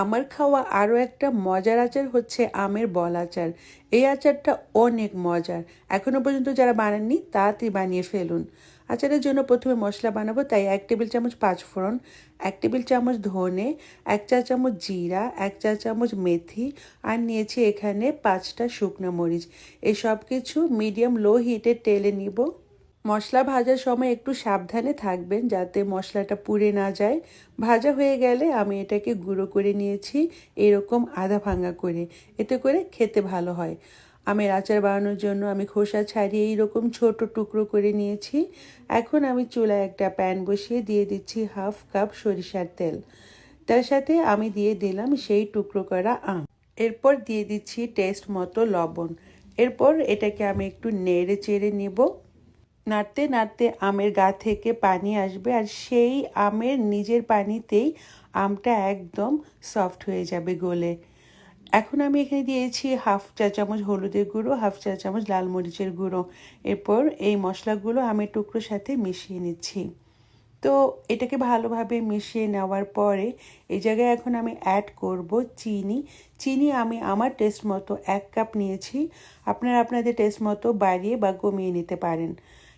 আমার খাওয়া আরও একটা মজার আচার হচ্ছে আমের বল আচার। এই আচারটা অনেক মজার। এখনও পর্যন্ত যারা বানাননি তাড়াতাড়ি বানিয়ে ফেলুন। আচারের জন্য প্রথমে মশলা বানাবো, তাই 1 টেবিল চামচ পাঁচফোড়ন, 1 টেবিল চামচ ধনে, 1 চা চামচ জিরা, 1 চা চামচ মেথি, আর নিয়েছি এখানে 5টা শুকনো মরিচ। এই সব কিছু মিডিয়াম লো হিটে তেলে নিব। মশলা ভাজার সময় একটু সাবধানে থাকবেন যাতে মশলাটা পুড়ে না যায়। ভাজা হয়ে গেলে আমি এটাকে গুঁড়ো করে নিয়েছি এরকম আধা ভাঙা করে, এতে করে খেতে ভালো হয়। আমের আচার বানানোর জন্য আমি খোসা ছাড়িয়ে এইরকম ছোট টুকরো করে নিয়েছি। এখন আমি চুলায় একটা প্যান বসিয়ে দিয়ে দিচ্ছি 1/2 কাপ সরিষার তেল। তার সাথে আমি দিয়ে দিলাম সেই টুকরো করা আম। এরপর দিয়ে দিচ্ছি টেস্ট মতো লবণ। এরপর এটাকে আমি একটু নেড়ে চেড়ে নিব। নাড়তে নাড়তে আমের গা থেকে পানি আসবে, আর সেই আমের নিজের পানিতেই আমটা একদম সফট হয়ে যাবে গলে। এখন আমি এখানে দিয়েছি 1/2 চা চামচ হলুদের গুঁড়ো, 1/2 চা চামচ লাল মরিচের গুঁড়ো। এরপর এই মশলাগুলো আমের টুকরোর সাথে মিশিয়ে নিচ্ছি। তো এটাকে ভালোভাবে মিশিয়ে নেওয়ার পরে এই জায়গায় এখন আমি অ্যাড করব চিনি। চিনি আমি আমার টেস্ট মতো 1 কাপ নিয়েছি। আপনারা আপনাদের টেস্ট মতো বাড়িয়ে বা কমিয়ে নিতে পারেন।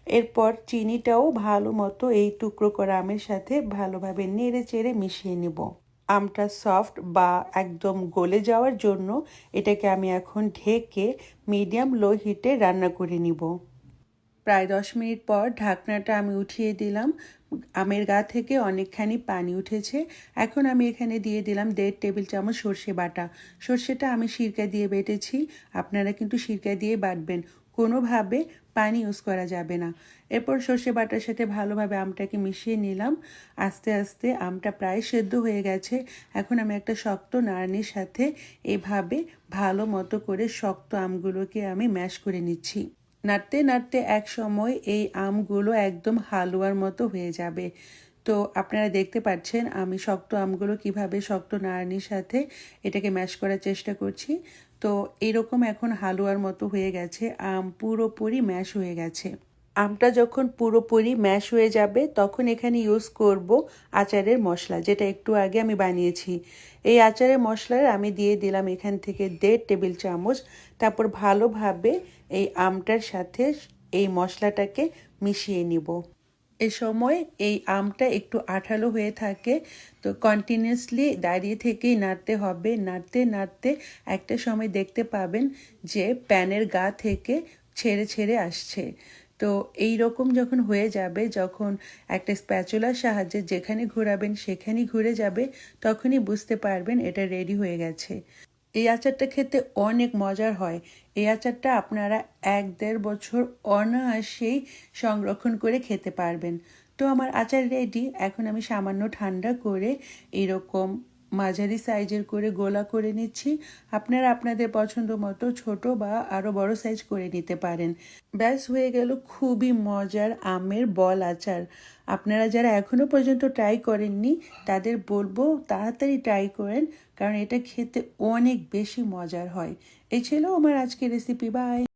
এরপর চিনিটাও ভালো মতো এই টুকরো করা আমের সাথে ভালোভাবে নেড়ে চেড়ে মিশিয়ে নেব। আমটা সফট বা একদম গলে যাওয়ার জন্য এটাকে আমি এখন ঢেকে মিডিয়াম লো হিটে রান্না করে নিব। প্রায় 10 মিনিট পর ঢাকনাটা আমি উঠিয়ে দিলাম। আমের গা থেকে অনেকখানি পানি উঠেছে। এখন আমি এখানে দিয়ে দিলাম 1.5 টেবিল চামচ সর্ষে বাটা। সর্ষেটা আমি সিরকা দিয়ে বেটেছি, আপনারা কিন্তু সিরকা দিয়ে বাটবেন, কোনোভাবে পানি ইউজ করা যাবে না। এরপর সর্ষে বাটার সাথে ভালোভাবে আমটাকে মিশিয়ে নিলাম। আস্তে আস্তে আমটা প্রায় সেদ্ধ হয়ে গেছে। এখন আমি একটা শক্ত নাড়নির সাথে এভাবে ভালো মতো করে শক্ত আমগুলোকে আমি ম্যাশ করে নিচ্ছি। নাড়তে নাড়তে এক সময় এই আমগুলো একদম হালুয়ার মতো হয়ে যাবে। তো আপনারা দেখতে পাচ্ছেন আমি শক্ত আমগুলো কিভাবে শক্ত নাড়নির সাথে এটাকে ম্যাশ করার চেষ্টা করছি। তো এইরকম এখন হালুয়ার মতো হয়ে গেছে, আম পুরোপুরি ম্যাশ হয়ে গেছে। আমটা যখন পুরোপুরি ম্যাশ হয়ে যাবে তখন এখানে ইউজ করব আচারের মশলা, যেটা একটু আগে আমি বানিয়েছি। এই আচারের মশলার আমি দিয়ে দিলাম এখান থেকে 1.5 টেবিল চামচ। তারপর ভালোভাবে এই আমটার সাথে এই মশলাটাকে মিশিয়ে নিব। এ সময় এই আমটা একটু আঠালো হয়ে থাকে, তো কন্টিনিউয়াসলি দাঁড়িয়ে থেকেই নাড়তে হবে। নাড়তে নাড়তে একটা সময় দেখতে পাবেন যে প্যানের গা থেকে ছেড়ে ছেড়ে আসছে। তো এই রকম যখন হয়ে যাবে, যখন একটা স্প্যাচুলার সাহায্যে যেখানে ঘোরাবেন সেখানেই ঘুরে যাবে, তখনই বুঝতে পারবেন এটা রেডি হয়ে গেছে। এই আচারটা খেতে অনেক মজার হয়। এই আচারটা আপনারা 1-1.5 বছর অনায়াসেই সংরক্ষণ করে খেতে পারবেন। তো আমার আচার রেডি। এখন আমি সামান্য ঠান্ডা করে এরকম মাঝারি সাইজের করে গোলা করে নিচ্ছি। আপনারা আপনাদের পছন্দ মতো ছোট বা আরও বড় সাইজ করে নিতে পারেন। ব্যাস হয়ে গেল খুবই মজার আমের বল আচার। আপনারা যারা এখনও পর্যন্ত ট্রাই করেননি তাদের বলবো তাড়াতাড়ি ট্রাই করেন, কারণ এটা খেতে অনেক বেশি মজার হয়। এই ছিল আমার আজকের রেসিপি। বাই।